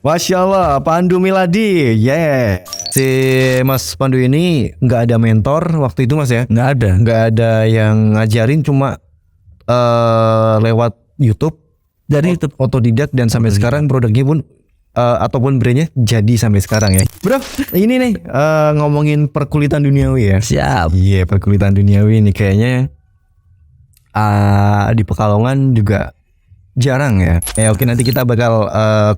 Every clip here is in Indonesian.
Masya Allah, Pandu Miladi, Si Mas Pandu ini nggak ada mentor waktu itu Mas ya? Nggak ada yang ngajarin, cuma lewat YouTube. Dari YouTube otodidak, dan sampai sekarang produknya pun ataupun brandnya jadi sampai sekarang ya. Bro, ini nih ngomongin perkulitan duniawi ya. Siap. Iya, perkulitan duniawi ini kayaknya di Pekalongan juga jarang ya. Oke, nanti kita bakal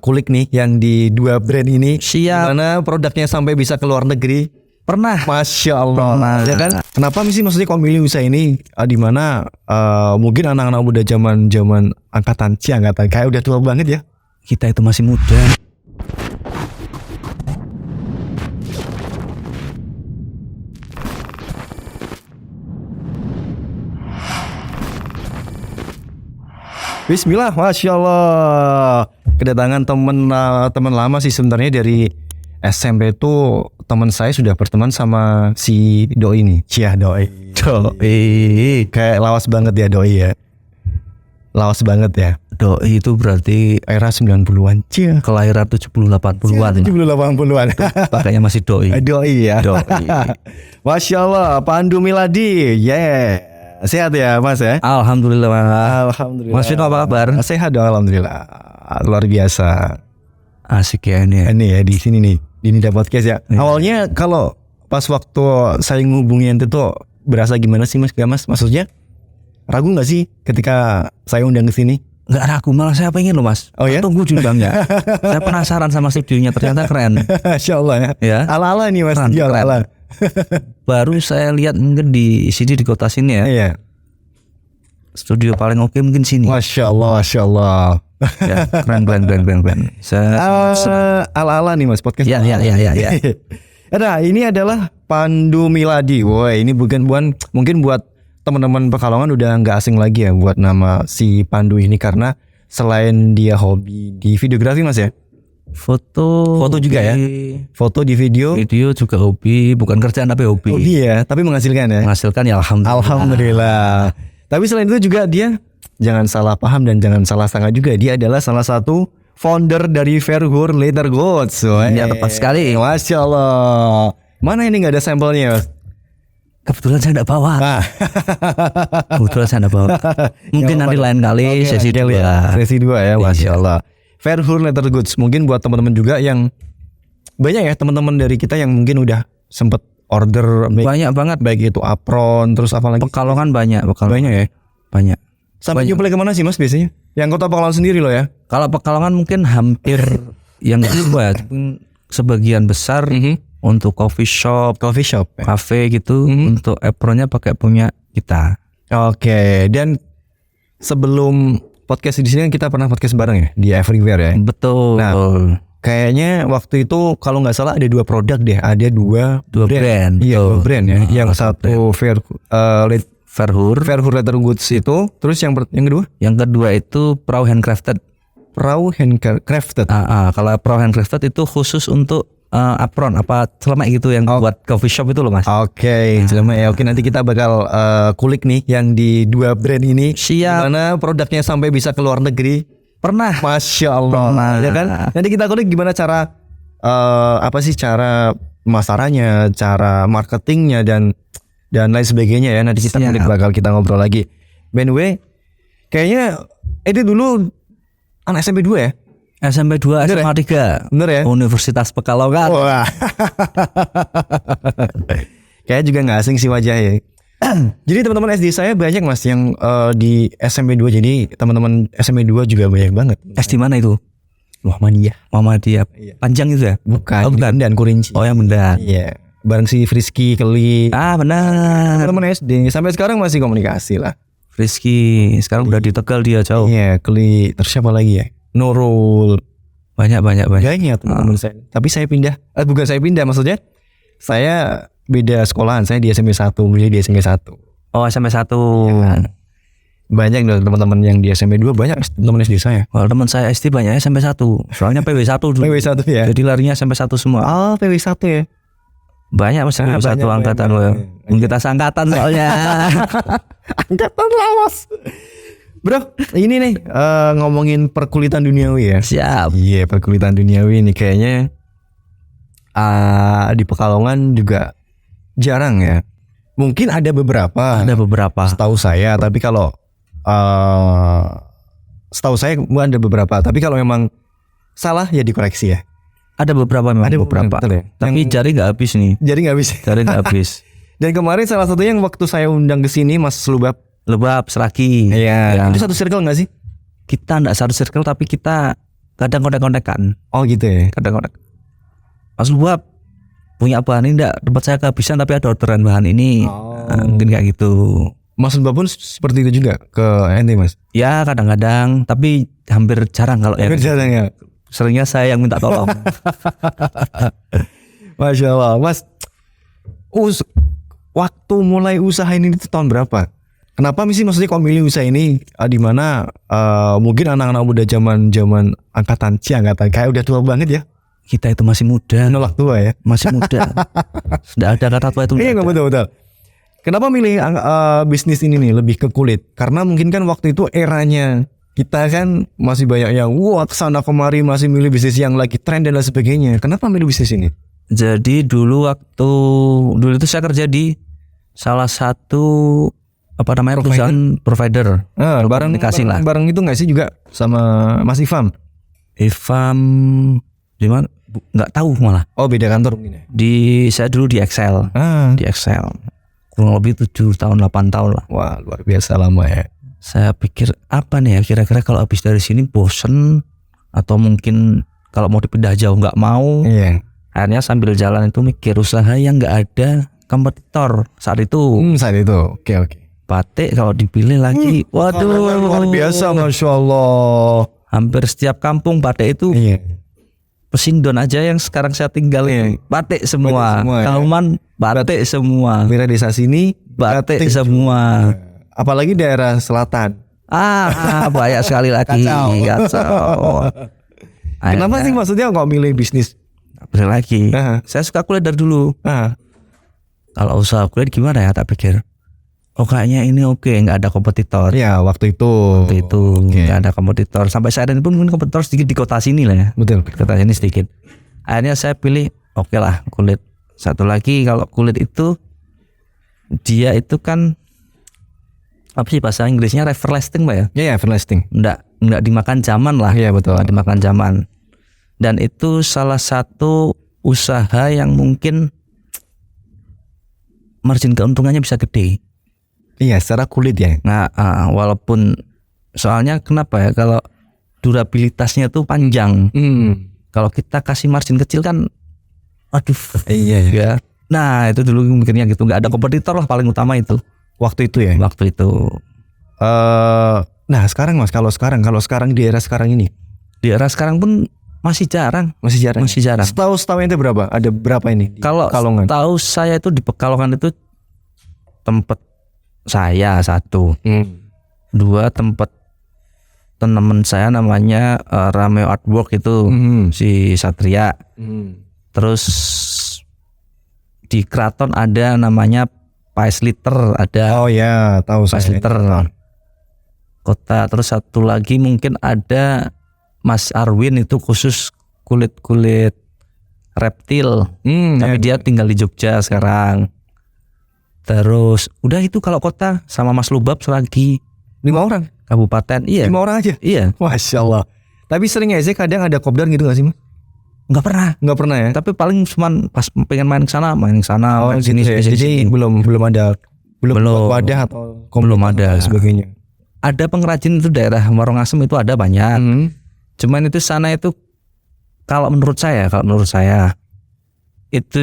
kulik nih yang di dua brand ini. Siap. Gimana produknya sampai bisa ke luar negeri. Pernah. Masya Allah. Ya kan? Kenapa sih maksudnya kok milih usaha ini di mana mungkin anak-anak muda zaman angkatan kayak udah tua banget ya. Kita itu masih muda. Bismillah, Masya Allah. Kedatangan teman lama sih sebenarnya dari SMP itu. Teman saya sudah berteman sama si Doi nih. Doi. Kayak lawas banget ya Doi ya. Lawas banget ya. Doi itu berarti era 90-an. Kelahiran 70-80-an. 70-80-an. Pakainya masih Doi. Doi ya. Doi. Masya Allah, Pandu Miladi. Sehat ya Mas ya? Alhamdulillah. Alhamdulillah. Mas Vino apa kabar? Sehat dong, alhamdulillah. Luar biasa. Asik ya ini. Ini ya di sini nih, di Nida Podcast ya. Awalnya kalau pas waktu saya ngehubungin itu tuh berasa gimana sih Mas? Maksudnya ragu nggak sih ketika saya undang ke sini? Nggak ragu, malah saya pengen loh Mas. Oh ya? Tunggu diundangnya. Saya penasaran sama studionya, ternyata keren. Masya Allah ya. Ala-ala nih Mas. Keren. Ala-ala. Baru saya lihat mungkin di sini di kota sini ya. Iya. Studio paling oke mungkin sini. Masya Allah. Ya, keren. Ala-ala nih Mas podcast. Ya. Nah, ini adalah Pandu Miladi. Woi, ini bukan mungkin buat teman-teman Pekalongan udah nggak asing lagi ya buat nama si Pandu ini, karena selain dia hobi di videografi Mas ya. Foto juga ya. Foto di video juga hobi, bukan kerjaan tapi hobi. Hobi ya, tapi menghasilkan ya. Menghasilkan ya, alhamdulillah. Tapi selain itu juga dia, jangan salah paham dan jangan salah sangka juga, dia adalah salah satu founder dari Verhoer Leather Goods. Ya, tepat sekali. Masya Allah. Mana ini nggak ada sampelnya Mas? Kebetulan saya tidak bawa. Mungkin nanti lain kali sesi 2 ya. Masya Allah. Verhoer Leather Goods, mungkin buat teman-teman juga yang banyak ya, teman-teman dari kita yang mungkin udah sempet order banyak banget, baik itu apron terus apa lagi. Pekalongan banyak ya. Banyak. Sampai nyuplai kemana sih Mas biasanya? Yang kota Pekalongan sendiri loh ya. Kalau Pekalongan mungkin hampir yang kedua, sebagian besar untuk coffee shop ya? Cafe gitu. Untuk apronnya pakai punya kita. Oke, dan sebelum podcast di sini kan kita pernah podcast bareng ya di Everywhere ya. Betul. Nah, kayaknya waktu itu kalau nggak salah ada 2 produk deh, ada dua brand. Iya, 2 brand ya. Yang satu Verhoer Leather Goods itu, terus yang kedua? Yang kedua itu Prau Handcrafted. Kalau Prau Handcrafted itu khusus untuk apron apa celemek gitu yang buat coffee shop itu loh Mas. Oke, celemek ya. Oke, nanti kita bakal kulik nih yang di 2 brand ini. Siap. Gimana produknya sampai bisa ke luar negeri. Pernah. Masya Allah. Ya kan? Nanti kita kulik gimana cara cara pemasarannya, cara marketingnya dan lain sebagainya ya. Nanti kita bakal kita ngobrol lagi. By the way, kayaknya itu dulu anak SMP 2 ya? SMP 2, SMA 3. Bener ya? Universitas Pekalongan. Wah. Kayaknya juga gak asing sih wajahnya. Jadi teman-teman SD saya banyak Mas yang di SMP 2. Jadi teman-teman SMP 2 juga banyak banget. SD mana itu? Muhammadiyah. Iya. Panjang itu ya? Bukan. Dan Kurinci. Oh, yang Mendan. Iya. Bareng si Frisky, Keli. Benar. Teman SD. Sampai sekarang masih komunikasi lah. Frisky sekarang udah di Tegal dia jauh. Iya, Keli. Terus siapa lagi ya? Nurul. Banyak teman-teman saya. Tapi saya pindah. Bukan saya pindah, maksudnya saya beda sekolahan. Saya di SMP 1, beliau di SMP 1. Oh, SMP 1. Ya. Banyak dong teman-teman yang di SMP 2, banyak teman SD saya. Kalau teman saya SD banyaknya SMP 1. Soalnya PW 1 dulu. PW 1 ya. Jadi larinya SMP 1 semua. Oh, PW 1 ya. Banyak Mas, PW 1 angkatan loh. Kita seangkatan soalnya. Angkatan lawas. Bro, ini nih ngomongin perkulitan duniawi ya. Siap. Iya, perkulitan duniawi ini kayaknya di Pekalongan juga jarang ya. Mungkin ada beberapa. Ada beberapa. Setahu saya, tapi kalau setahu saya ada beberapa. Tapi kalau memang salah ya dikoreksi ya. Ada beberapa memang. Ada beberapa. betul ya? Tapi jari nggak habis nih. Jadi nggak bisa. Jari nggak habis. Dan kemarin salah satunya yang waktu saya undang ke sini Mas Lubab. Lebab, Seraki. Iya. Ya. Itu satu circle nggak sih? Kita nggak satu circle tapi kita kadang kontak-kontakan. Oh gitu ya. Kadang-kadang. Mas Lebab punya bahan ini enggak? Tempat saya kehabisan tapi ada orderan bahan ini. Nah, mungkin kayak gitu. Mas Lubab pun seperti itu juga ke ente Mas. Ya kadang-kadang, tapi hampir jarang kalau Hampir jarang ya. Seringnya saya yang minta tolong. Masya Allah, Mas. Waktu mulai usaha ini itu tahun berapa? Kenapa sih maksudnya kok milih usaha ini di mana mungkin anak-anak muda zaman angkatan kayak udah tua banget ya? Kita itu masih muda. Nolak tua ya? Masih muda. Sudah ada kata tua itu. Iya nggak betul. Kenapa milih bisnis ini nih lebih ke kulit? Karena mungkin kan waktu itu eranya kita kan masih banyak yang kesana kemari masih milih bisnis yang lagi tren dan lain sebagainya. Kenapa milih bisnis ini? Jadi dulu itu saya kerja di salah satu perusahaan provider. Bareng itu nggak sih juga sama Mas Ifam? Ifam di mana? Nggak tahu malah. Oh beda kantor mungkin ya? Saya dulu di Excel. Di Excel. Kurang lebih 7 tahun 8 tahun lah. Wah luar biasa lama ya. Saya pikir apa nih ya kira-kira kalau habis dari sini bosen atau mungkin kalau mau dipindah jauh nggak mau. Iya. Akhirnya sambil jalan itu mikir usaha yang nggak ada kompetitor saat itu. Saat itu. Oke. Batik kalau dipilih lagi, waduh luar biasa, Masya Allah. Hampir setiap kampung batik itu. Iya. Pesindon aja yang sekarang saya tinggal ini batik semua. Kauman batik semua. Daerah desa sini batik semua. Apalagi daerah selatan. Banyak sekali lagi. Kacau. Kenapa sih maksudnya kok milih bisnis? Pilih lagi. Saya suka kulit dari dulu. Kalau usaha kulit gimana ya tak pikir. Oh kayaknya ini oke, nggak ada kompetitor. Ya waktu itu nggak ada kompetitor. Sampai saat ini pun mungkin kompetitor sedikit di kota sini lah ya. Betul. Di kota sini sedikit. Akhirnya saya pilih oke lah kulit. Satu lagi kalau kulit itu dia itu kan apa sih bahasa Inggrisnya everlasting Pak ya? Iya everlasting. Nggak dimakan zaman lah. Iya betul. Nggak dimakan zaman. Dan itu salah satu usaha yang mungkin margin keuntungannya bisa gede. Iya secara kulit ya. Nah walaupun soalnya kenapa ya kalau durabilitasnya tuh panjang. Kalau kita kasih margin kecil kan, aduh. Iya. Nah itu dulu mikirnya gitu, nggak ada kompetitor lah paling utama itu. Waktu itu ya. Waktu itu. Nah sekarang Mas, kalau sekarang di era sekarang ini. Di era sekarang pun masih jarang. Setahu ente berapa? Ada berapa ini? Kalau tahu saya itu di Pekalongan itu tempat saya 1, 2 tempat teman saya namanya Rameo Artwork itu si Satria. Terus di Kraton ada namanya Paisliter ada. Oh ya tahu Paisliter kota. Terus satu lagi mungkin ada Mas Arwin itu khusus kulit reptil. Tapi dia tinggal di Jogja sekarang. Terus udah itu kalau kota sama Mas Lubab Seragi 5 orang. Kabupaten 5 orang aja. Iya. Masya Allah. Tapi sering aja kadang ada kopdar gitu gak sih Mas? Nggak pernah ya. Tapi paling cuman pas pengen main ke sana. Oh sini. Jadi belum ada wadah atau belum ada sebagainya. Ada pengrajin itu daerah Warung Asem itu ada banyak. Cuman itu sana itu kalau menurut saya itu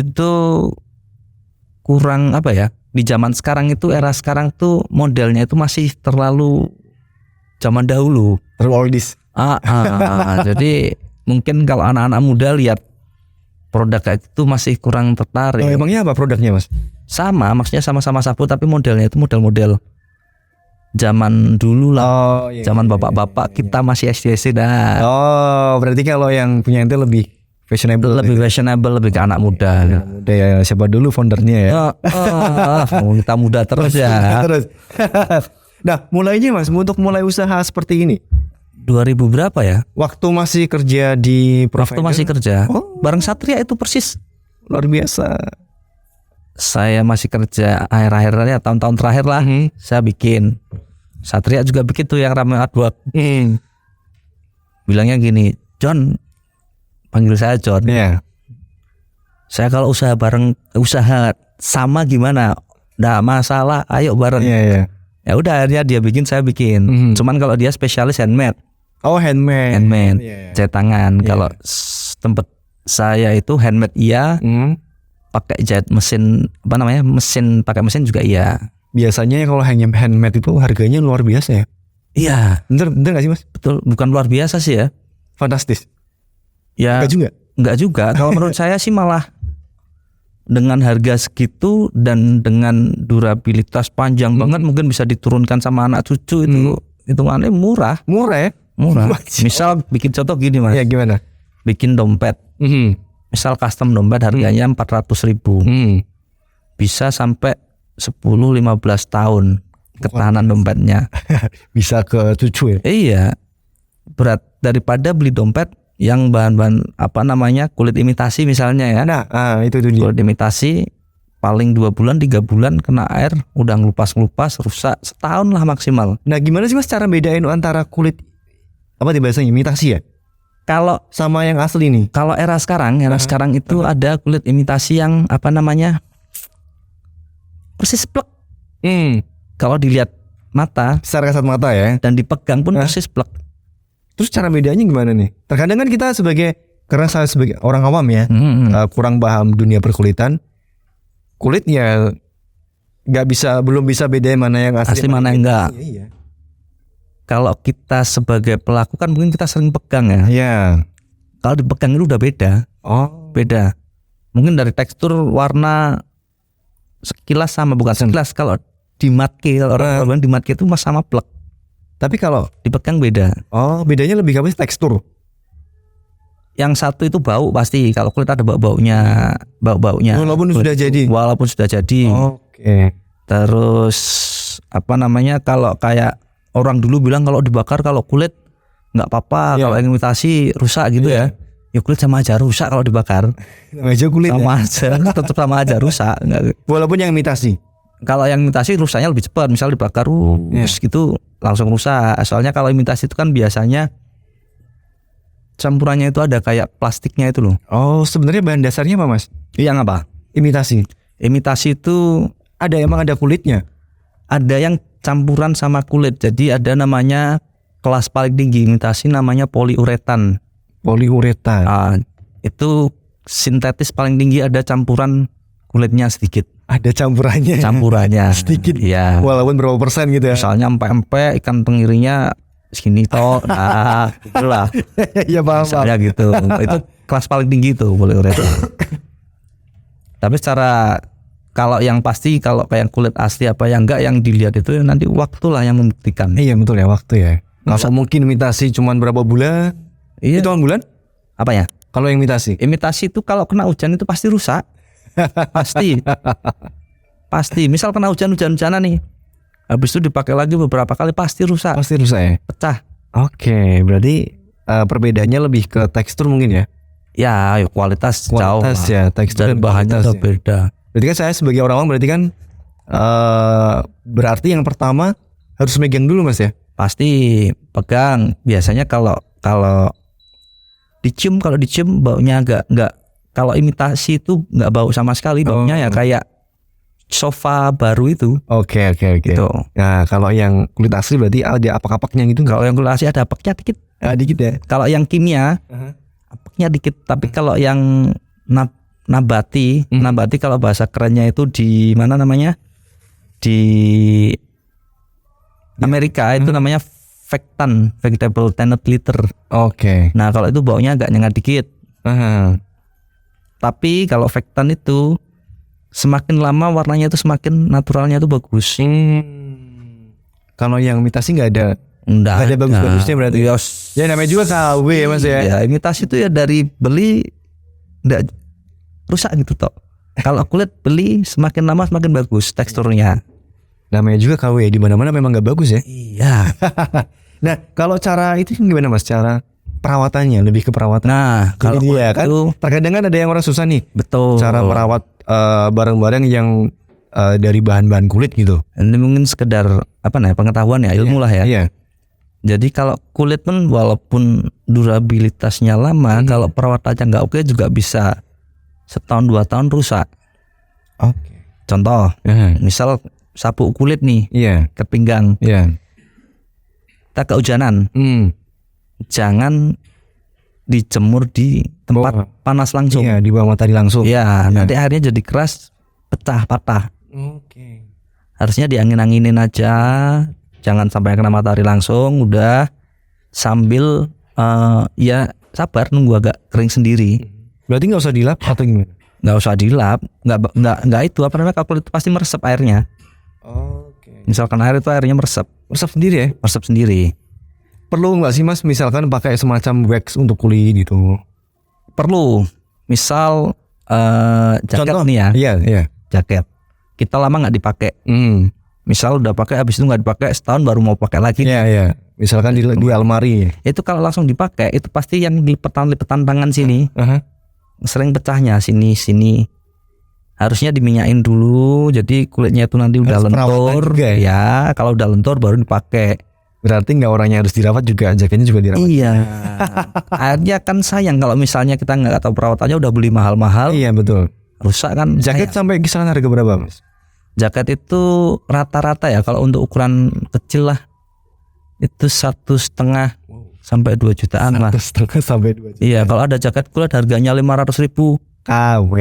kurang apa ya, di zaman sekarang itu era sekarang tuh modelnya itu masih terlalu zaman dahulu, terlalu oldies. Jadi mungkin kalau anak-anak muda lihat produk kayak itu masih kurang tertarik. Emangnya apa produknya Mas? Sama, maksudnya sama-sama sapu tapi modelnya itu model-model zaman dulu lah. Zaman bapak-bapak kita masih SD dah. Oh, berarti kalau yang punya ente lebih fashionable. Lebih ke anak muda. Siapa dulu foundernya ya? Kita muda terus ya. Terus. Nah, mulainya Mas, untuk mulai usaha seperti ini 2000 berapa ya? waktu masih kerja di Waktu provider? masih kerja. Oh. Bareng Satria itu persis. Luar biasa. Saya masih kerja akhir-akhirnya tahun-tahun terakhir lah. Saya bikin. Satria juga bikin tuh yang rame artwork. Bilangnya gini, John, panggil saya John. Iya. Saya kalau usaha sama gimana? Nggak masalah, ayo bareng. Iya. Ya udah akhirnya dia bikin, saya bikin. Cuman kalau dia spesialis handmade. Oh, handmade. Iya. Jahit tangan. Kalau tempat saya itu handmade iya, pakai jahit mesin pakai mesin juga iya. Biasanya kalau handmade itu harganya luar biasa ya. Iya, Bener gak sih Mas? betul. Bukan luar biasa sih ya. Fantastis. Ya Enggak juga. enggak juga. Kalau menurut saya sih malah dengan harga segitu dan dengan durabilitas panjang banget, mungkin bisa diturunkan sama anak cucu itu hitungannya murah. Murah ya? Murah. Wajib. Misal bikin contoh gini Mas. Ya gimana? Bikin dompet. Misal custom dompet harganya 400.000. Bisa sampai 10-15 tahun ketahanan dompetnya. Bisa ke cucu ya? Iya. Berat daripada beli dompet yang bahan-bahan kulit imitasi misalnya ya. Nah, itu dia. Kulit imitasi paling 2 bulan 3 bulan kena air udah ngelupas rusak, setahun lah maksimal. Nah, gimana sih Mas cara bedain antara kulit bahasanya imitasi ya? Kalau Sama yang asli nih. Kalau era sekarang itu ada kulit imitasi yang persis plek. Kalau dilihat mata Secara kasat mata ya. dan dipegang pun persis plek. Terus cara bedanya gimana nih? Terkadang kan kita karena saya sebagai orang awam ya, kurang paham dunia perkulitan. Kulit ya belum bisa bedain mana yang asli Mana yang enggak. Iya. Kalau kita sebagai pelaku kan mungkin kita sering pegang ya. Iya. Kalau dipegang itu udah beda. Oh. Beda. Mungkin dari tekstur, warna sekilas sama, bukan sekilas. Kalau di matke, orang di matke itu sama plek. Tapi kalau dipegang beda. Oh, bedanya lebih apa sih tekstur? Yang satu itu bau pasti. Kalau kulit ada bau-baunya. Walaupun sudah jadi. Oke. Terus kalau kayak orang dulu bilang kalau dibakar kalau kulit nggak apa-apa, kalau yang imitasi rusak gitu ya. Ya kulit sama aja rusak kalau dibakar. Sama aja kulit. Sama aja, tetap sama aja rusak. Walaupun yang imitasi. Kalau yang imitasi rusaknya lebih cepat. Misal dibakar gitu langsung rusak. Soalnya kalau imitasi itu kan biasanya campurannya itu ada kayak plastiknya itu loh. Oh, sebenarnya bahan dasarnya apa Mas? Yang apa? Imitasi. Imitasi itu Emang ada kulitnya? Ada yang campuran sama kulit. Jadi ada namanya kelas paling tinggi imitasi namanya poliuretan. Poliuretan. Itu sintetis paling tinggi, ada campuran kulitnya sedikit. Ada campurannya. Sedikit. Iya. Walaupun berapa persen gitu ya. Misalnya empe ikan tenggirinya segini toh. Nah, itulah. Ya paham. Misalnya gitu. Itu kelas paling tinggi tuh poliuretan. Tapi secara kalau yang pasti kalau kayak kulit asli apa yang enggak, yang dilihat itu nanti waktulah yang membuktikan. Iya betul ya, waktu ya. Kalau mungkin imitasi cuman berapa bulan? Iya. Hitungan bulan? Apa ya? Kalau yang imitasi? Imitasi itu kalau kena hujan itu pasti rusak. Pasti. Misal kena hujan-hujanan nih, habis itu dipakai lagi beberapa kali pasti rusak. Pasti rusak ya? Pecah. Oke, berarti perbedaannya lebih ke tekstur mungkin ya? Ya, kualitas jauh lah. Ya, tekstur dan bahannya udah beda. Berarti kan saya sebagai orang awam berarti kan berarti yang pertama harus megang dulu Mas ya? Pasti pegang. Biasanya kalau dicium baunya enggak. Kalau imitasi itu enggak bau sama sekali, baunya ya kayak sofa baru itu. Oke. Gitu. Nah, kalau yang kulit asli berarti ada apak-apaknya gitu. Kalau yang kulit asli ada apaknya dikit. Dikit ya. Kalau yang kimia apaknya dikit, tapi kalau yang nabati kalau bahasa kerennya itu di mana namanya? Di Amerika itu namanya vegetable tainted litter. Oke. Nah, kalau itu baunya agak nyengat dikit. Tapi kalau vektan itu semakin lama warnanya itu semakin naturalnya itu bagus. Kalau yang imitasi nggak ada bagus-bagusnya berarti. Ya namanya juga KW ya Mas ya. Ya imitasi itu ya dari beli nggak rusak gitu toh. Kalau kulit beli semakin lama semakin bagus teksturnya. Namanya juga KW, di mana-mana memang nggak bagus ya. Iya. Nah, kalau cara itu gimana Mas? Cara perawatannya, lebih ke perawatan. Nah, kalau dia kan itu terkadang kan ada yang orang susah nih betul. cara merawat barang-barang yang dari bahan-bahan kulit gitu. Ini mungkin sekedar pengetahuan ya, ilmu lah ya. Iya. Jadi kalau kulit pun walaupun durabilitasnya lama, kalau perawatannya nggak oke juga bisa 1-2 tahun rusak. Oke. Contoh, misal sabuk kulit nih, Iya. ke pinggang, Iya. kita kehujanan, jangan dijemur di tempat panas langsung. Iya, di bawah matahari langsung. Iya, nanti akhirnya jadi keras, pecah, patah. Oke. Harusnya diangin-anginin aja, jangan sampai kena matahari langsung. Udah sambil ya sabar nunggu agak kering sendiri. Berarti nggak usah dilap atau gimana? Nggak usah dilap, nggak itu kalau kulit itu pasti meresap airnya. Oke. Misalkan air itu airnya meresap Sendiri ya? meresap sendiri. Perlu nggak sih Mas misalkan pakai semacam wax untuk kulit gitu? Perlu, misal jaket Contoh? nih ya, Iya. jaket kita lama nggak dipakai. Misal udah pakai, habis itu nggak dipakai setahun baru mau pakai lagi. Iya. Misalkan di almari. Itu kalau langsung dipakai itu pasti yang lipetan tangan sini sering pecahnya sini. Harusnya diminyain dulu, jadi kulitnya itu nanti udah Harus perawatan lentur. juga ya? Ya, kalau udah lentur baru dipakai. Berarti nggak orangnya harus dirawat juga, jaketnya juga dirawat. Iya. Akhirnya kan sayang kalau misalnya kita nggak tahu perawatannya udah beli mahal-mahal, Iya betul. rusak kan. Jaket sayang. sampai kisaran harga berapa Mas? Jaket itu rata-rata ya kalau untuk ukuran kecil lah itu 1,5 sampai 2 jutaan lah. 1,5 sampai 2 juta. Iya, kalau ada jaket kulit harganya 500.000. KW.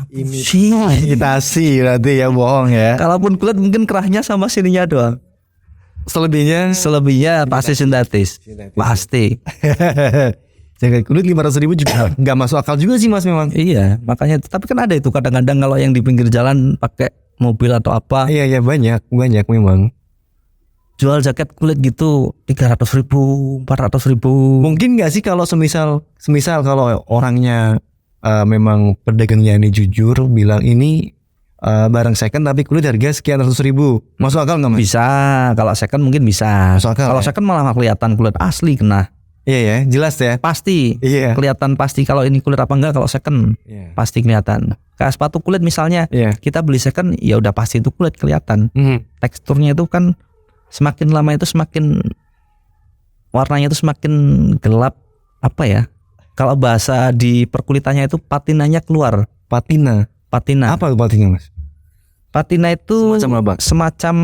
Imitasi berarti ya, bohong ya. Kalaupun kulit mungkin kerahnya sama sininya doang. Selebihnya pasti sintetis. Pasti. Jaket kulit 500.000 juga nggak masuk akal juga sih Mas memang. Iya, makanya tapi kan ada itu kadang-kadang kalau yang di pinggir jalan pakai mobil atau apa, Iya banyak memang. jual jaket kulit gitu 300.000, 400.000. Mungkin nggak sih kalau semisal kalau orangnya memang pedagangnya ini jujur bilang ini barang second tapi kulit harga sekian ratus ribu, masuk akal nggak Mas? Bisa, kalau second mungkin bisa. Masuk akal, Kalau ya? second malah nggak kelihatan kulit asli kena. Iya ya, jelas ya. Pasti. Iya. Kelihatan pasti kalau ini kulit apa enggak kalau second. Iya. Pasti kelihatan. Kayak sepatu kulit misalnya, Iya. kita beli second ya udah pasti itu kulit kelihatan. Teksturnya itu kan semakin lama itu semakin warnanya itu semakin gelap, apa ya? Kalau bahasa di perkulitannya itu patinanya keluar. Patina. Apa itu patina Mas? Patina itu Semacam apa? semacam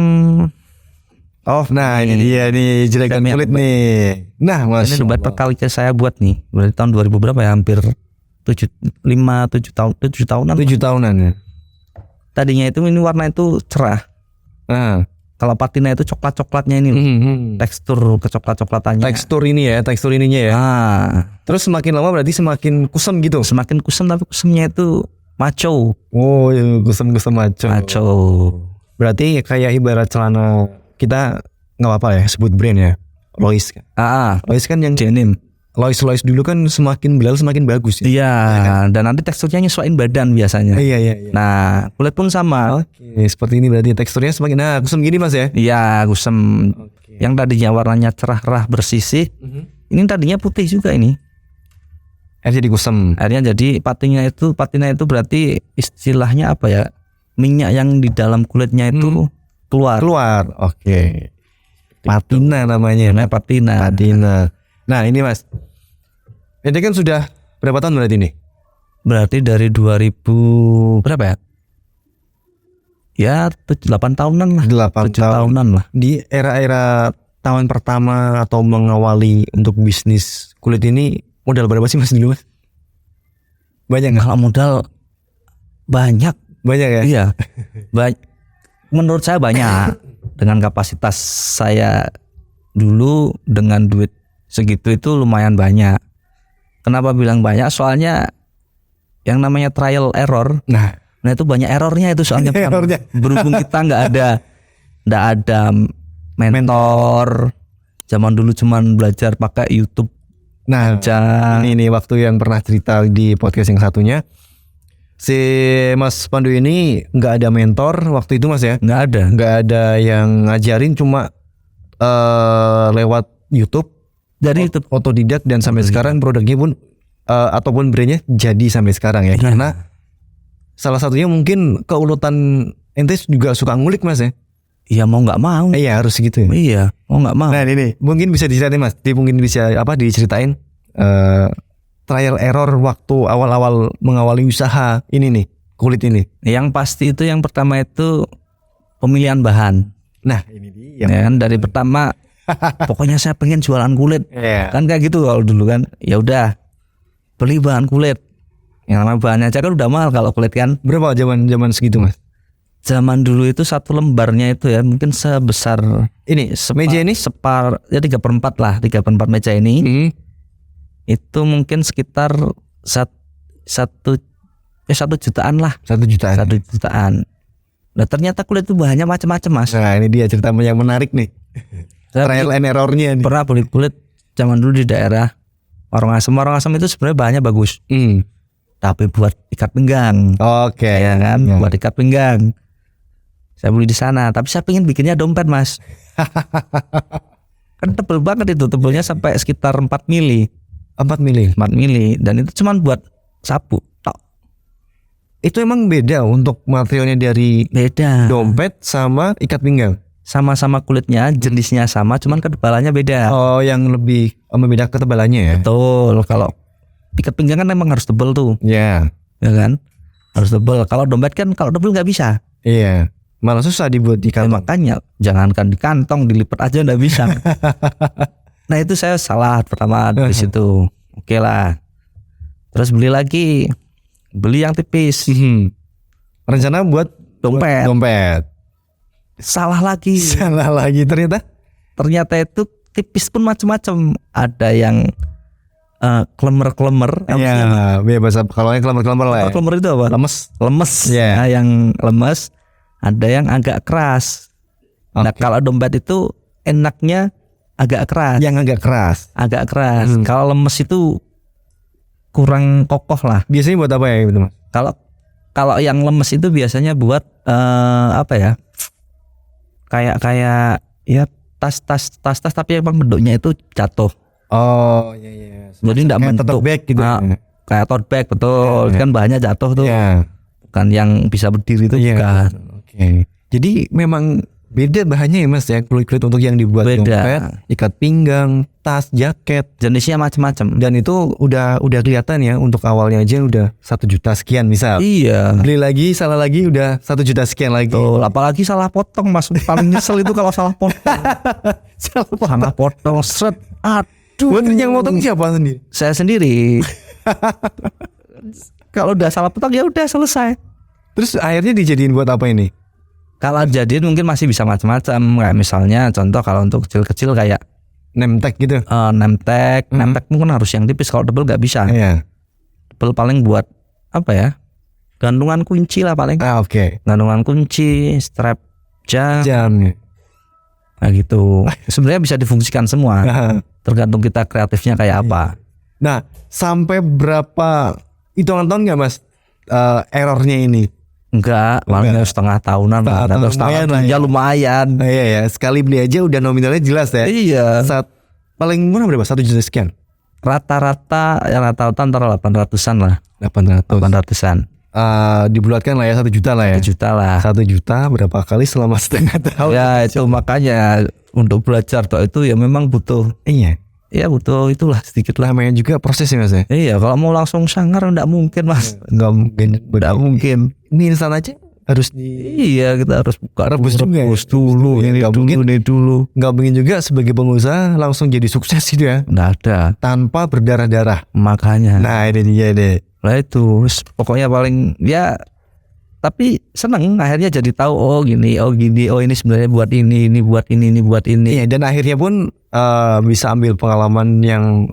Nah ini dia nih jelekan Ini kulit nih. Nah Mas, ini beberapa kali saya buat nih dari tahun 2000 berapa ya, hampir 7 tahunan. 7 tahunan ya. Tadinya itu ini warna itu cerah. Nah, Kalau patina itu coklat-coklatnya ini, tekstur kecoklat-coklatannya. tekstur ininya ya. Terus semakin lama berarti semakin kusam gitu. Semakin kusam, tapi kusamnya itu maco. Oh, kusam maco. Maco. Berarti kayak ibarat celana kita nggak apa-apa ya sebut brand ya. Lois. Lois kan yang denim. Lois dulu kan semakin belal semakin bagus ya. Iya, dan nanti teksturnya nyesuaiin badan biasanya. Iya. Nah, kulit pun sama. Oke, seperti ini berarti teksturnya semakin kusam gini Mas ya. Iya, kusam. Yang tadinya warnanya cerah-cerah bersisih, ini tadinya putih juga ini. Akhirnya jadi kusam. Akhirnya jadi patina itu berarti istilahnya apa ya? Minyak yang di dalam kulitnya itu keluar. Oke. Patina namanya. Namanya patina. Nah ini Mas, ini kan sudah berapa tahun berarti ini? Berarti dari 2000 berapa ya? Ya 8 tahunan lah. 8 tahunan lah. Di era-era tahun pertama atau mengawali untuk bisnis kulit ini modal berapa sih Mas dulu Mas? Banyak nggak? Kalau modal banyak. Banyak ya? Iya. Menurut saya banyak. Dengan kapasitas saya dulu dengan duit segitu itu lumayan banyak. Kenapa bilang banyak? Soalnya yang namanya trial error. Nah itu banyak errornya itu soalnya. Berhubung kita nggak ada mentor. Zaman dulu cuman belajar pakai YouTube. Nah ini waktu yang pernah cerita di podcast yang satunya, si Mas Pandu ini nggak ada mentor waktu itu Mas ya? Nggak ada. Nggak ada yang ngajarin, cuma lewat YouTube, Dari itu otodidak, dan sampai sekarang produknya pun ataupun brandnya jadi sampai sekarang ya. Karena salah satunya mungkin keuletan ente juga suka ngulik Mas ya. ya mau nggak mau. Iya harus gitu. Iya mau nggak mau. Nah ini mungkin bisa diceritain Mas, mungkin bisa diceritain trial error waktu awal-awal mengawali usaha ini nih, kulit ini. Yang pasti itu yang pertama itu pemilihan bahan. Nah ini dia. Ya kan dari pertama pokoknya saya pengen jualan kulit. Iya. Kan kayak gitu kalau dulu kan. Ya udah beli bahan kulit. Yang namanya bahannya aja kan udah mahal kalau kulit kan. Berapa zaman segitu Mas? Zaman dulu itu satu lembarnya itu ya mungkin sebesar Ini meja ini? ya 3/4 lah, 3/4 meja ini. Itu mungkin sekitar 1 jutaan lah. 1 jutaan. 1 jutaan. Nah ternyata kulit itu bahannya macam-macam Mas. Nah ini dia cerita yang menarik nih. Saya Trial and errornya nih. pernah beli kulit zaman dulu di daerah Warung Asem. Warung Asem itu sebenarnya bahannya bagus, tapi buat ikat pinggang. Oke. Ya kan, buat ikat pinggang. Saya beli di sana, tapi saya pengen bikinnya dompet Mas. Kan tebel banget itu, tebelnya sampai sekitar 4 mili. 4 mili. 4 mili dan itu cuman buat sapu. Tok. Itu emang beda untuk materialnya dari Beda. dompet sama ikat pinggang. Sama-sama kulitnya, jenisnya sama, cuman ketebalannya beda. Oh, yang lebih membeda ketebalannya ya. Betul. Kalau ikat pinggang kan memang harus tebel tuh, Ya. ya kan? Harus tebel. Kalau dompet kan kalau tebel nggak bisa. Iya. Malah susah dibuat di Ya, kantong. makanya jangankan di kantong, dilipat aja nggak bisa. Nah itu saya salah pertama di situ. Oke lah. Terus beli lagi, beli yang tipis. Rencana buat Dompet. Dompet. Salah lagi. Salah lagi ternyata. Ternyata itu tipis pun macam-macam. Ada yang klemer-klemer. Iya, bebas kalau yang kelemar-kelemar lah. Ya. Klemer itu apa? Lemes. Lemes. Iya. Nah, yang lemes. Ada yang agak keras. Nah kalau dompet itu enaknya agak keras. Yang agak keras. Agak keras. Kalau lemes itu kurang kokoh lah. Biasanya buat apa ya gitu Mas? Kalau yang lemes itu biasanya buat apa ya? Kayak ya tas tapi emang bentuknya itu jatuh. Oh iya. Jadi enggak Kayak bentuk tote bag gitu. kayak tote bag betul. Kan bahannya jatuh tuh. Iya. Bukan yang bisa berdiri itu bukan. Oke. Jadi memang beda bahannya ya Mas ya, kulit untuk yang dibuat Beda. dompet, ikat pinggang, tas, jaket, Jenisnya macam-macam. dan itu udah kelihatan ya untuk awalnya aja udah 1 juta sekian misal. Iya. Beli lagi, salah lagi udah 1 juta sekian lagi. Tuh, apalagi salah potong Mas. Paling nyesel itu kalau salah potong. Salah potong seret. Aduh. Buat yang motong siapa sendiri? Saya sendiri. Kalau udah salah potong ya udah selesai. Terus akhirnya dijadiin buat apa ini? Kalau jadiin mungkin masih bisa macam-macam. Kayak misalnya contoh kalau untuk kecil-kecil kayak Name tag gitu. name tag mungkin harus yang tipis. Kalau tebel nggak bisa. Iya. Tebel paling buat apa ya? Gantungan kunci lah paling. Oke. Gantungan kunci, strap jam. Jamnya. Nah gitu. Sebenarnya bisa difungsikan semua. Tergantung kita kreatifnya kayak apa. Nah, sampai berapa hitungan tahun nggak Mas errornya ini? Enggak, paling setengah tahunan lah. Setengah Atau setengah lumayan lah tahunnya lumayan. Nah, iya ya, sekali beli aja udah nominalnya jelas ya. Iya. Paling murah berapa? 1 juta sekian. Rata-rata antara 800-an lah. 800-an. Dibulatkan lah ya 1 juta lah ya. 1 juta lah. 1 juta berapa kali selama setengah tahun? Ya itu makanya untuk belajar tuh itu ya memang butuh. Iya. Ya butuh itulah sedikit lah. Namanya juga prosesnya Mas ya. Iya kalau mau langsung sangar enggak mungkin Mas. Enggak mungkin. Enggak mungkin. Mie instan aja harus Iya kita harus buka rebus juga. Rebus dulu ini Nggak dulu mungkin. ini dulu. Enggak mungkin juga sebagai pengusaha langsung jadi sukses gitu ya. Enggak ada. Tanpa berdarah-darah. Makanya. Nah ini dia deh. Lah itu pokoknya paling ya tapi seneng akhirnya jadi tahu oh ini sebenarnya buat ini buat ini buat ini. Iya dan akhirnya pun bisa ambil pengalaman yang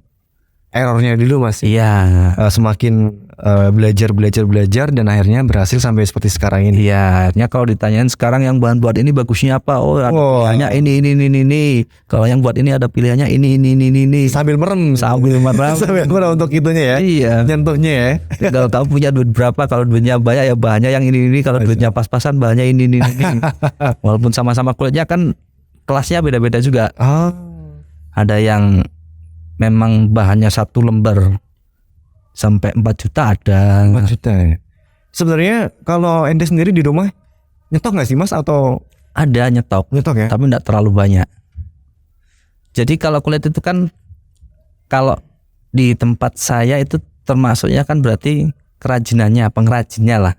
errornya dulu Mas. Iya. Semakin belajar dan akhirnya berhasil sampai seperti sekarang ini. Iya, akhirnya kalau ditanyain sekarang yang bahan buat ini bagusnya apa? Oh, ada pilihannya ini. Kalau yang buat ini ada pilihannya ini. Sambil merem. Sambil merem. Sambil merem untuk itunya ya. Iya. Nyentuhnya ya. Kalau kamu punya duit berapa? Kalau duitnya banyak ya bahannya yang ini. Kalau duitnya pas-pasan bahannya ini. Walaupun sama-sama kulitnya kan kelasnya beda-beda juga. Oh. Ada yang memang bahannya 1 lembar sampai 4 juta ada. 4 juta ya. Sebenarnya kalau ente sendiri di rumah nyetok nggak sih Mas atau Ada nyetok ya? tapi enggak terlalu banyak. Jadi kalau kulit itu kan kalau di tempat saya itu termasuknya kan berarti kerajinannya, pengrajinnya lah.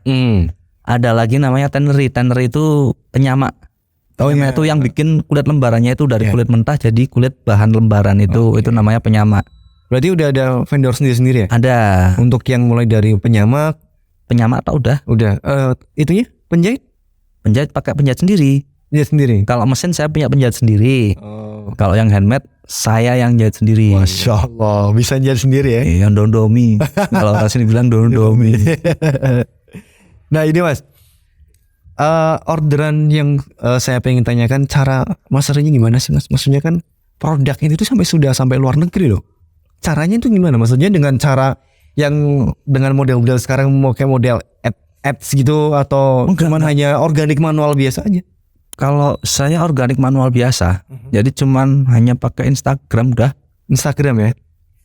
Ada lagi namanya tannery. Tannery itu penyamak. Iya. Itu yang bikin kulit lembarannya itu dari kulit mentah jadi kulit bahan lembaran itu namanya penyamak. Berarti udah ada vendor sendiri ya? Ada. Untuk yang mulai dari penyamak atau udah? Udah. Itunya penjahit? Penjahit pakai penjahit sendiri. Penjahit sendiri. Kalau mesin saya punya penjahit sendiri. Oh. Kalau yang handmade saya yang jahit sendiri. Masya Allah, bisa jahit sendiri ya? Yang dondomi. Kalau orang sini bilang dondomi. Nah ini Mas, orderan yang saya pengen tanyakan cara masarnya gimana sih Mas? Maksudnya kan produknya itu sudah sampai luar negeri loh. Caranya itu gimana? Maksudnya dengan cara yang dengan model-model sekarang mau kayak model ads gitu atau cuman hanya organik manual biasa aja? Kalau saya organik manual biasa, jadi cuman hanya pakai Instagram udah. Instagram ya?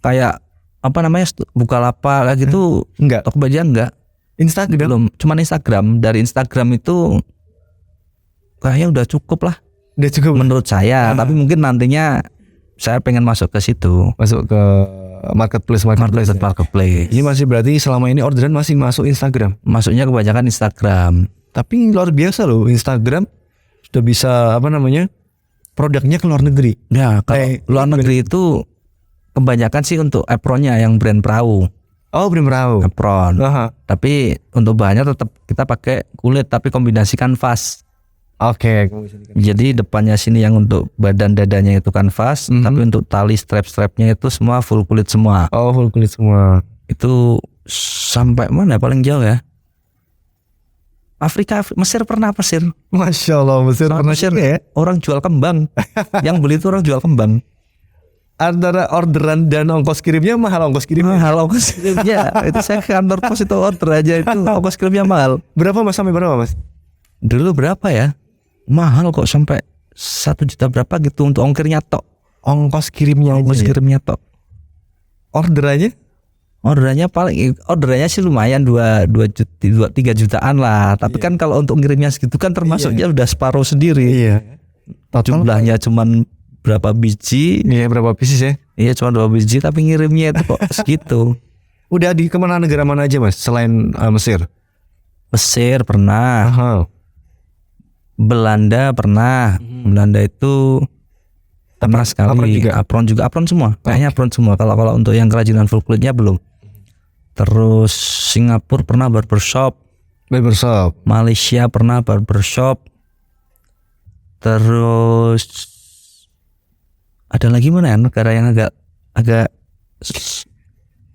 Kayak apa namanya Bukalapak gitu? Enggak. Tokopedia enggak? Instagram? Belum, cuman Instagram. Dari Instagram itu kayaknya udah cukup lah. Udah cukup menurut saya. Tapi mungkin nantinya saya pengen masuk ke situ. Masuk ke marketplace. Marketplace. Ini masih berarti selama ini orderan masih masuk Instagram? Masuknya kebanyakan Instagram. Tapi luar biasa loh, Instagram sudah bisa produknya ke luar negeri. Ya, kalau luar negeri itu kebanyakan sih untuk apronnya yang brand perahu. Oh, brand perahu. Apron. Tapi untuk bahannya tetap kita pakai kulit tapi kombinasi kanvas. Oke. Jadi depannya sini yang untuk badan dadanya itu kanvas, tapi untuk tali strap-strapnya itu semua full kulit semua. Oh, full kulit semua. Itu sampai mana paling jauh ya? Afrika, Mesir pernah Mesir. Masya Allah, Mesir pernah ya? Orang jual kembang. Yang beli itu orang jual kembang. Antara orderan dan ongkos kirimnya mahal ongkos kirimnya. Mahal ongkos kirimnya. Itu saya ke kantor pos itu order aja itu ongkos kirimnya mahal. Berapa Mas, sampai berapa Mas? Dulu berapa ya? Mahal kok sampai 1 juta berapa gitu untuk ongkirnya tok. Ongkos kirimnya aja. Ongkos kirimnya tok. Orderannya? Orderannya sih lumayan 3 jutaan lah. Tapi kan kalau untuk ngirimnya segitu kan termasuknya udah separuh sendiri. Iya. Jumlahnya cuman berapa biji? Iya, berapa pieces ya? Iya, cuma 2 biji tapi ngirimnya itu kok segitu. Udah di kemana negara mana aja Mas selain Mesir? Mesir pernah. Belanda pernah. Belanda itu pernah sekali. Apron juga apron semua. Kayaknya apron semua. Kalau untuk yang kerajinan full kulitnya belum. Terus Singapura pernah barbershop. Malaysia pernah barbershop. Terus ada lagi mana ya negara yang agak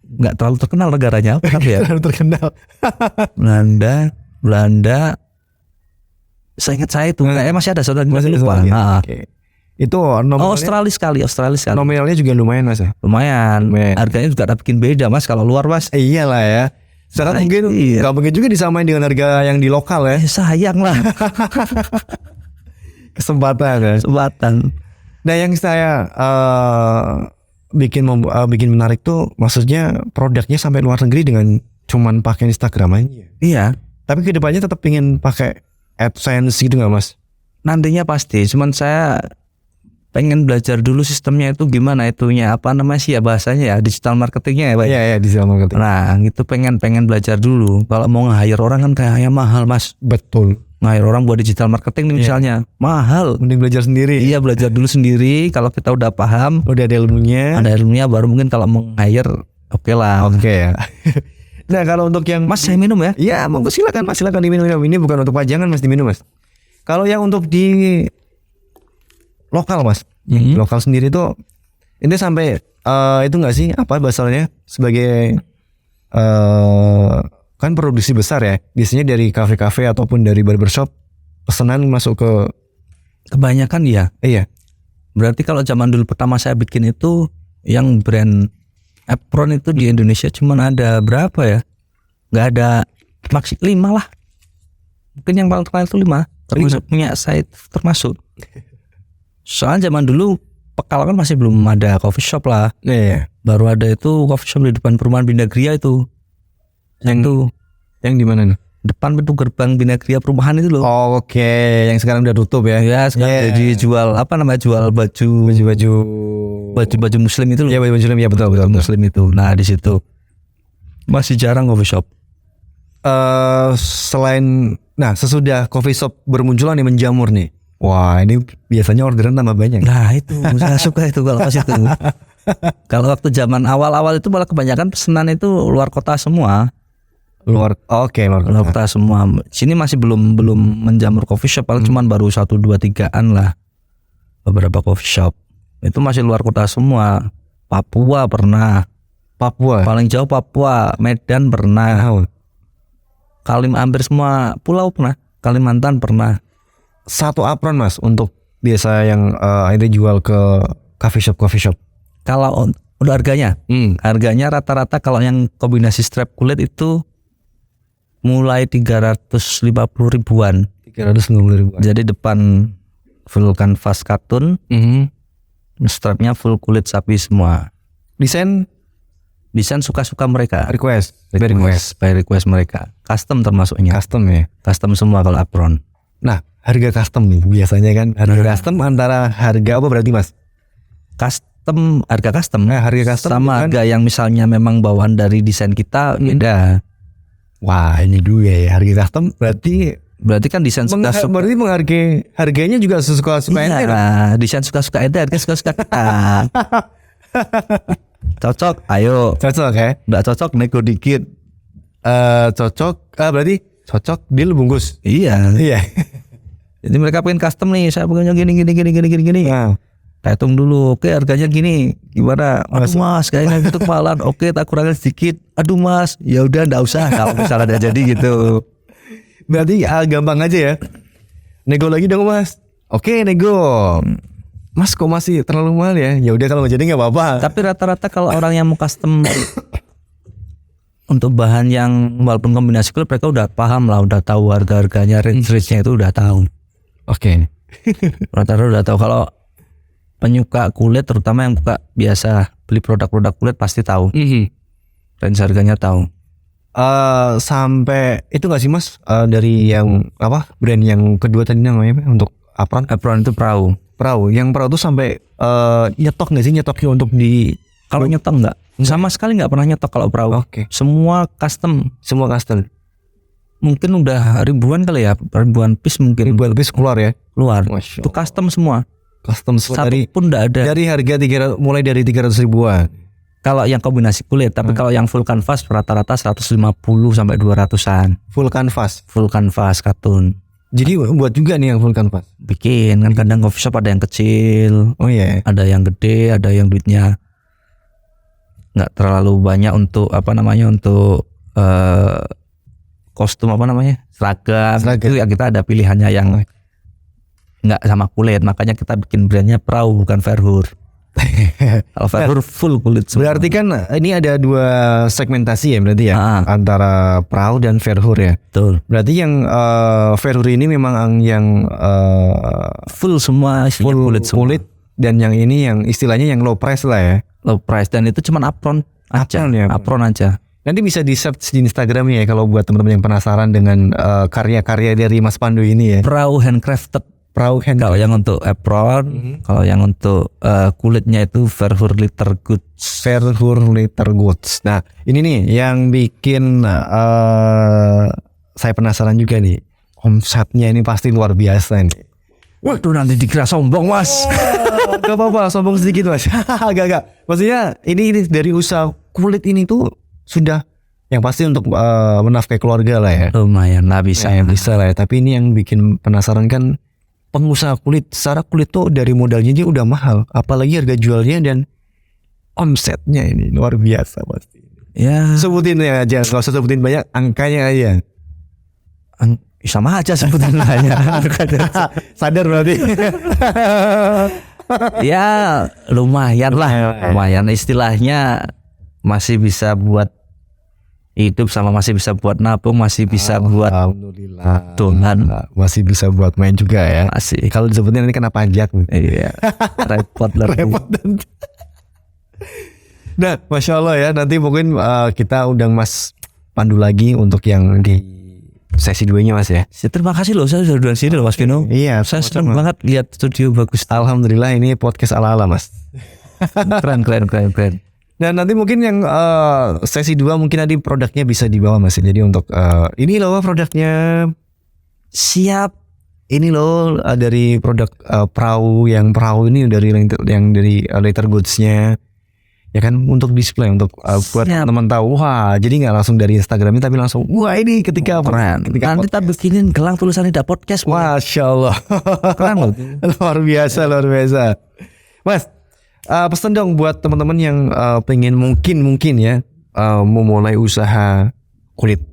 nggak terlalu terkenal negaranya apa ya? Terlalu terkenal. Belanda. Seingat saya itu kayaknya masih ada saudara masih lupa. Itu Australia sekali. Nominalnya juga lumayan Mas ya? Lumayan. Harganya juga ada bikin beda Mas kalau luar Mas. Iyalah ya. Sekarang mungkin nggak mungkin juga disamain dengan harga yang di lokal ya. Sayang lah. Kesempatan. Nah yang saya bikin menarik tuh maksudnya produknya sampai luar negeri dengan cuman pakai Instagram aja. Iya. Tapi kedepannya tetap ingin pakai AdSense gitu nggak Mas? Nantinya pasti. Cuman saya pengen belajar dulu sistemnya itu gimana itunya, apa namanya sih ya bahasanya ya, digital marketingnya ya Pak. Iya digital marketing. Nah itu pengen belajar dulu. Kalau mau nge-hire orang kan kayaknya mahal Mas. Betul. Nge-hire orang buat digital marketing nih misalnya mahal. Mending belajar sendiri. Iya belajar dulu sendiri. Kalau kita udah paham, udah ada ilmunya. Baru mungkin kalau mau nge-hire oke lah. Oke ya. Nah kalau untuk yang Mas saya minum ya? Iya monggo silakan Mas, silakan diminum. Ini bukan untuk pajangan Mas, diminum Mas. Kalau yang untuk di lokal Mas, lokal sendiri tuh ini sampai itu nggak sih apa bahasanya sebagai kan produksi besar ya. Biasanya dari kafe-kafe ataupun dari barbershop pesanan masuk ke Kebanyakan ya. iya. Berarti kalau zaman dulu pertama saya bikin itu yang brand apron itu di Indonesia cuman ada berapa ya? Nggak ada, maksud 5 lah. Mungkin yang paling terkenal itu 5. Termasuk punya saya termasuk. Soalnya zaman dulu Pekalongan masih belum ada coffee shop lah. Iya. Baru ada itu coffee shop di depan perumahan Bina Gria itu. Yang di mana nih? Depan pintu gerbang Bina Gria perumahan itu loh. Oh, oke, yang sekarang udah tutup ya. Ya sekarang jadi jual apa namanya, jual baju muslim itu loh. Ya baju muslim ya, betul. Muslim itu. Nah di situ masih jarang coffee shop. Sesudah coffee shop bermunculan nih menjamur nih. Wah, ini biasanya orderan tambah banyak. Nah itu saya suka itu kalau pas itu. Kalau waktu zaman awal-awal itu malah kebanyakan pesanan itu luar kota semua. Luar kota semua. Sini masih belum menjamur coffee shop, paling cuman baru 1, 2, 3-an lah. Beberapa coffee shop. Itu masih luar kota semua. Papua pernah. Papua. Paling jauh Papua, Medan pernah. Hampir semua pulau pernah. Kalimantan pernah. Satu apron Mas untuk biasa yang ini jual ke coffee shop. Kalau udah harganya, harganya rata-rata kalau yang kombinasi strap kulit itu mulai 350 ribuan. 350 ribuan. Jadi depan full kanvas katun, strapnya full kulit sapi semua. Desain suka-suka mereka. By request mereka. Custom termasuknya. Custom ya. Custom semua kalau apron. Nah, harga custom nih biasanya kan. Harga custom antara harga apa berarti Mas? Harga custom sama kan? harga yang misalnya memang bawaan dari desain kita beda. Wah, ini dulu ya harga custom berarti kan desain suka-suka. Berarti menghargai harganya juga suka-suka ente. Nah, desain suka-suka ente, harga suka-suka kita. Cocok, ayo. Cocok ya? Nggak cocok, nego dikit. Cocok, berarti cocok deal bungkus. Iya. Jadi mereka pengen custom nih, saya pengennya gini. Nah. Kita hitung dulu, oke harganya gini, gimana? Aduh mas, kayaknya gitu kepalan. Oke, tak kurangin sedikit. Aduh mas, ya udah nggak usah kalau misalnya udah jadi gitu. Berarti gampang aja ya. Nego lagi dong mas. Oke, nego. Mas kok masih terlalu mahal ya? Ya udah kalau nggak jadi nggak apa-apa. Tapi rata-rata kalau orang yang mau custom untuk bahan yang walaupun kombinasi kulit, mereka udah paham lah, udah tahu harga-harganya, range-nya itu udah tahu. Oke. Rata-rata udah tahu. Kalau penyuka kulit, terutama yang buka biasa beli produk-produk kulit pasti tahu. Range harganya tahu. Sampai itu nggak sih mas? Dari yang apa? Brand yang kedua tadi namanya untuk apron? Apron itu perahu. Yang perahu tuh sampai nyetok nggak sih, nyetoknya untuk di? Kalau nyetok enggak? Sama sekali nggak pernah nyetok kalau perahu. Oke. Semua custom. Mungkin udah ribuan kali ya, ribuan piece mungkin. Ribuan piece keluar ya? Keluar. Masya Itu custom semua. Custom Satu dari pun enggak ada. Dari harga mulai dari 300 ribuan. Kalau yang kombinasi kulit, tapi kalau yang full canvas rata-rata 150 sampai 200-an. Full canvas. Full canvas katun. Jadi buat juga nih yang full canvas. Bikin kan kadang coffee shop ada yang kecil. Oh iya. Ada yang gede, ada yang duitnya nggak terlalu banyak untuk untuk kostum seragam. Itu ya kita ada pilihannya yang nggak sama kulit, makanya kita bikin brandnya perahu bukan Verhur. Kalau Verhur full kulit semua. Berarti kan ini ada dua segmentasi ya berarti ya, antara perahu dan Verhur ya. Betul. Berarti yang Verhur ini memang yang full semua, full kulit dan yang ini yang istilahnya yang low price lah ya. Low price, dan itu cuman apron aja. Apron aja. Nanti bisa di search di Instagramnya ya kalau buat teman-teman yang penasaran dengan karya-karya dari Mas Pandu ini ya. Perahu handcrafted. Kalau yang untuk apron, kalau yang untuk kulitnya itu Verhur Leather Goods. Nah ini nih yang bikin saya penasaran juga nih. Omsetnya ini pasti luar biasa nih. Waduh, nanti dikira sombong mas. Gak apa-apa, sombong sedikit mas. Gak. Maksudnya ini dari usaha kulit ini tuh sudah yang pasti untuk menafkahi keluarga lah ya. Lumayan lah bisa lah ya. Tapi ini yang bikin penasaran kan, pengusaha kulit, secara kulit tuh dari modalnya aja udah mahal, apalagi harga jualnya dan omsetnya ini luar biasa pasti. Ya Sebutin aja, nggak usah sebutin banyak, angkanya aja. sama aja sebutan banyak. Sadar berarti. Ya lumayan lah, lumayan istilahnya masih bisa buat hidup sama masih bisa buat nabung, masih bisa buat Alhamdulillah. dolan. Masih bisa buat main juga ya. Masih. Kalau disebutin ini kena pajak. Iya. Repot lah. Repot dan. Nah, masya Allah ya. Nanti mungkin kita undang Mas Pandu lagi untuk yang di sesi 2-nya Mas ya. Terima kasih loh, saya sudah duluan sini loh Mas Pino. Iya, Saya senang banget lihat studio bagus. Alhamdulillah ini podcast ala-ala Mas. Keren. Dan nanti mungkin yang sesi 2 mungkin nanti produknya bisa dibawa Mas. Jadi untuk ini loh produknya. Siap. Ini loh dari produk perahu ini dari yang dari leather goods-nya. Ya kan untuk display untuk buat Siap. teman tahu. Wah, jadi nggak langsung dari Instagramnya tapi langsung wah ini ketika Keren. ketika Nanti kita bikinin gelang tulisan Ida Podcast. Masya Allah. Keren loh. luar biasa. Mas, pesan dong buat teman-teman yang pengen mungkin ya memulai usaha kulit.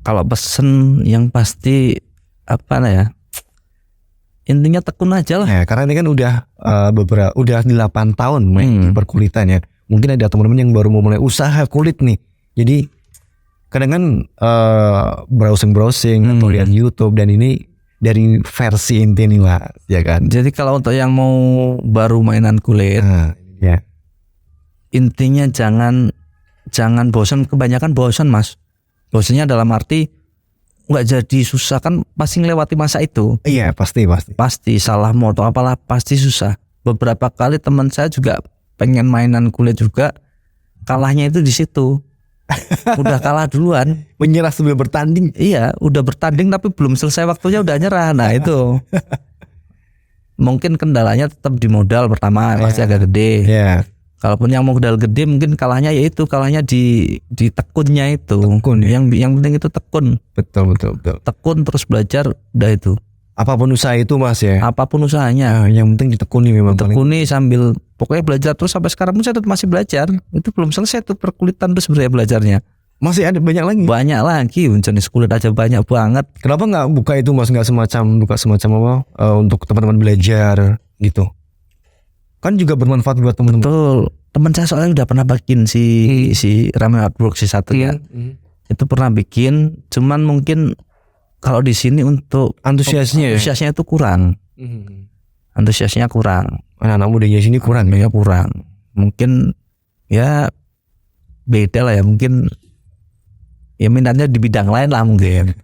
Kalau pesen yang pasti apa ya? Intinya tekun aja lah. Ya, karena ini kan udah udah 8 tahun main di perkulitan ya. Mungkin ada teman-teman yang baru mau mulai usaha kulit nih. Jadi kadang kan browsing atau lihat YouTube dan ini dari versi inti nih Mas, ya kan. Jadi kalau untuk yang mau baru mainan kulit, Ya. intinya jangan bosan, kebanyakan bosan Mas. Bosannya dalam arti nggak jadi susah, kan pasti ngelewati masa itu. Iya, pasti. Salah mau atau apalah pasti susah. Beberapa kali teman saya juga pengen mainan kulit juga, kalahnya itu di situ. Udah kalah duluan. Menyerah sebelum bertanding. Iya, udah bertanding tapi belum selesai waktunya udah nyerah. Nah itu mungkin kendalanya tetap di modal pertama, pasti agak gede. Iya. Kalaupun yang modal gede mungkin kalahnya yaitu kalahnya di tekunnya itu. Tekun, ya? Yang penting itu tekun. Betul. Tekun terus belajar, udah itu. Apapun usaha itu Mas ya. Apapun usahanya, Yang penting ditekuni memang paling. tekuni sambil pokoknya belajar terus sampai sekarang pun saya tetap masih belajar. Itu belum selesai tuh perkulitan tuh sebenarnya belajarnya. Masih ada banyak lagi. Banyak lagi jenis kulit aja banyak banget. Kenapa nggak buka itu Mas, nggak buka semacam apa untuk teman-teman belajar gitu? Kan juga bermanfaat buat teman-teman. Betul. Teman saya soalnya udah pernah bikin si Rame Artwork si satu ya. Itu pernah bikin, cuman mungkin kalau di sini untuk Antusiasnya itu kurang. Antusiasnya kurang. Anak-anak mudanya sini kurang ya. Ya kurang. Mungkin ya beda lah ya, mungkin ya minatnya di bidang lain lah mungkin.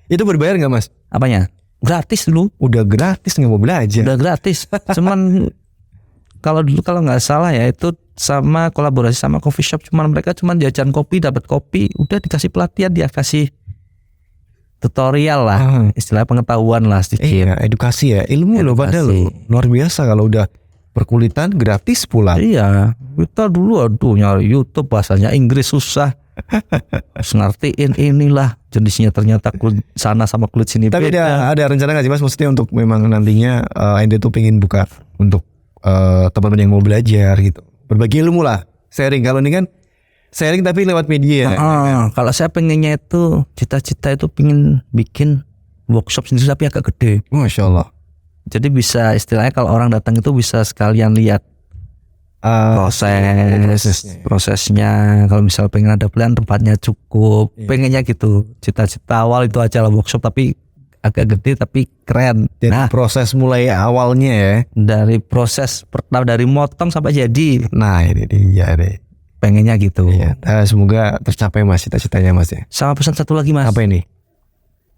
Itu berbayar nggak Mas? Apanya? Gratis dulu. Udah gratis, nggak mau belajar. Udah gratis. Cuman kalau dulu kalau nggak salah ya itu sama kolaborasi sama coffee shop, cuman mereka cuman jajan kopi, dapat kopi, udah dikasih pelatihan, dia kasih tutorial lah, istilah pengetahuan lah sedikit. Iya, edukasi ya, ilmu loh padahal loh. Luar biasa kalau udah perkulitan gratis pula. Iya, kita dulu nyari YouTube bahasanya Inggris susah. Terus ngertiin inilah jenisnya, ternyata kulit sana sama kulit sini Tapi beda. ada rencana nggak sih Mas, maksudnya untuk memang nantinya Anda tuh pengen buka untuk teman-teman yang mau belajar gitu, berbagi ilmu lah, sharing. Kalau ini kan sharing tapi lewat media. Kalau saya pengennya itu cita-cita itu pengen bikin workshop sendiri tapi agak gede. Masya Allah. Jadi bisa istilahnya kalau orang datang itu bisa sekalian lihat prosesnya. Kalau misal pengen ada plan tempatnya cukup, pengennya gitu. Cita-cita awal itu aja lah workshop tapi agak gede tapi keren. Jadi proses mulai awalnya ya. Dari proses pertama dari motong sampai jadi. Nah ini dia deh. Pengennya gitu. Iya. Semoga tercapai Mas cita-citanya Mas ya. Sama pesan satu lagi Mas. Apa ini?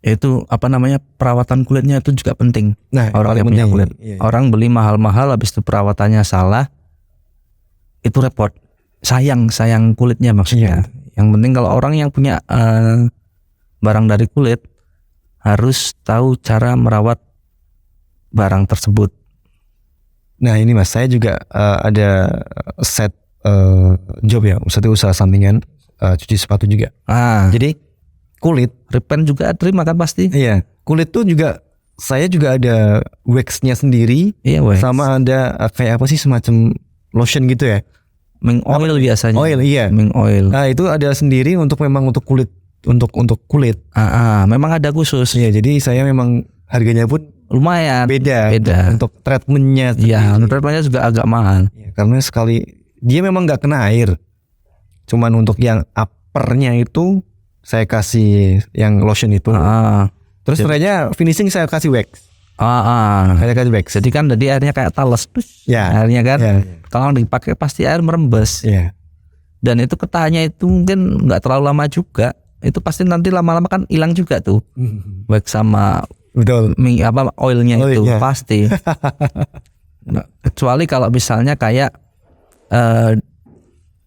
Itu apa namanya, perawatan kulitnya itu juga penting. Nah, orang yang punya kulit. Iya. Orang beli mahal-mahal habis itu perawatannya salah, itu repot. Sayang kulitnya maksudnya. Yang penting kalau orang yang punya barang dari kulit harus tahu cara merawat barang tersebut. Nah ini Mas, saya juga ada set job ya, satu usaha sampingan, cuci sepatu juga. Jadi kulit, repaint juga terima kan pasti? Iya, kulit tuh juga saya juga ada waxnya sendiri. Iya, wax. Sama ada kayak apa sih semacam lotion gitu ya. Ming oil biasanya. Oil, iya. Ming oil. Nah, itu ada sendiri untuk memang untuk kulit, untuk kulit. Memang ada khusus. Iya, jadi saya memang harganya pun Lumayan. beda. Beda. Untuk treatmentnya. Iya, treatmentnya juga agak mahal. Ya, karena sekali dia memang nggak kena air. Cuman untuk yang uppernya itu saya kasih yang lotion itu. Terus setelahnya finishing saya kasih wax. Saya kasih wax. Jadi kan tadi airnya kayak talas. Ya. Airnya kan. Ya. Kalau dipakai pasti air merembes. Iya. Dan itu ketahannya itu mungkin nggak terlalu lama juga. Itu pasti nanti lama-lama kan hilang juga tuh. Wax sama Betul. oilnya itu Oilnya. pasti. Nah, kecuali kalau misalnya kayak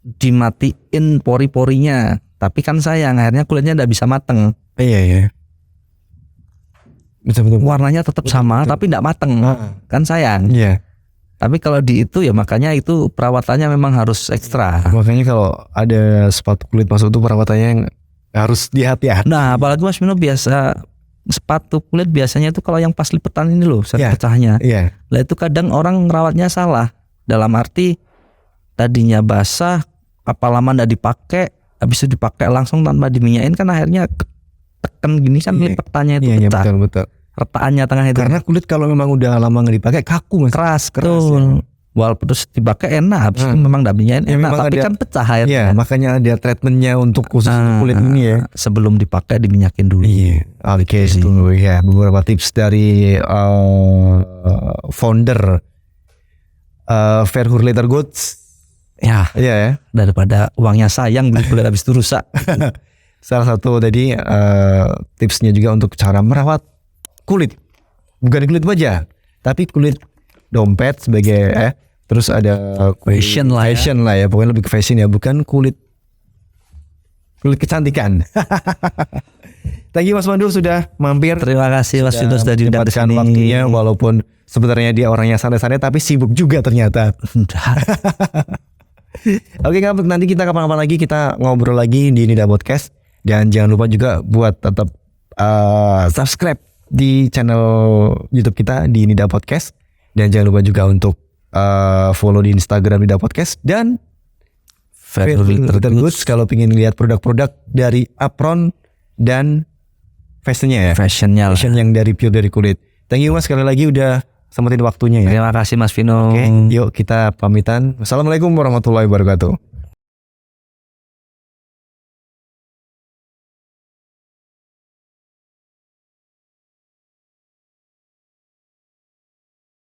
dimatiin pori-porinya, tapi kan sayang akhirnya kulitnya nggak bisa mateng. Iya. Betul. Warnanya tetap sama tapi nggak mateng, kan sayang. Iya. Tapi kalau di itu ya makanya itu perawatannya memang harus ekstra. Makanya kalau ada sepatu kulit masuk itu perawatannya yang harus hati-hati. Nah, apalagi Mas Vino biasa sepatu kulit biasanya itu kalau yang pas lipetan ini loh, set Iya. pecahnya. Iya. Lah itu kadang orang ngerawatnya salah. Dalam arti tadinya basah, apa lama ndak dipakai, habis itu dipakai langsung tanpa diminyain kan akhirnya tekan gini kan Iya. lipetannya itu Iya, pecah. betul. Retakannya tengah itu Karena kulit kalau memang udah lama nggak dipakai kaku Mas. keras, keras, betul. Walaupun terus dipakai enak, habis itu memang ndak minyain Ya, enak, memang tapi ada- kan pecah airnya. Iya, makanya ada treatmentnya untuk khusus kulit ini ya. Sebelum dipakai diminyakin dulu. Iya, oke itu ya beberapa tips dari founder Verhur Leather Goods. Ya, Iya ya. daripada uangnya sayang beli kulit habis itu rusak. Salah satu tadi tipsnya juga untuk cara merawat kulit. Bukan kulit wajah, tapi kulit dompet sebagai terus ada kulit Fashion lah ya. fashion lah ya. Pokoknya lebih ke fashion ya, bukan kulit kecantikan. Thank you Mas Pandu sudah mampir. Terima kasih Mas Vino sudah diundang di menyempatkan sini. waktunya, walaupun sebenarnya dia orangnya santai-santai tapi sibuk juga ternyata. Oke, nanti kita kapan-kapan lagi kita ngobrol lagi di Nida Podcast, dan jangan lupa juga buat tetap subscribe di channel YouTube kita di Nida Podcast, dan jangan lupa juga untuk follow di Instagram Nida Podcast dan Verhur Leather Goods kalau pengen lihat produk-produk dari apron dan fashionnya ya. Fashionnya lah. Fashion yang pure dari kulit. Thank you Mas sekali lagi udah sempetin waktunya ya. Terima kasih Mas Vino. Oke, yuk kita pamitan. Wassalamualaikum warahmatullahi wabarakatuh.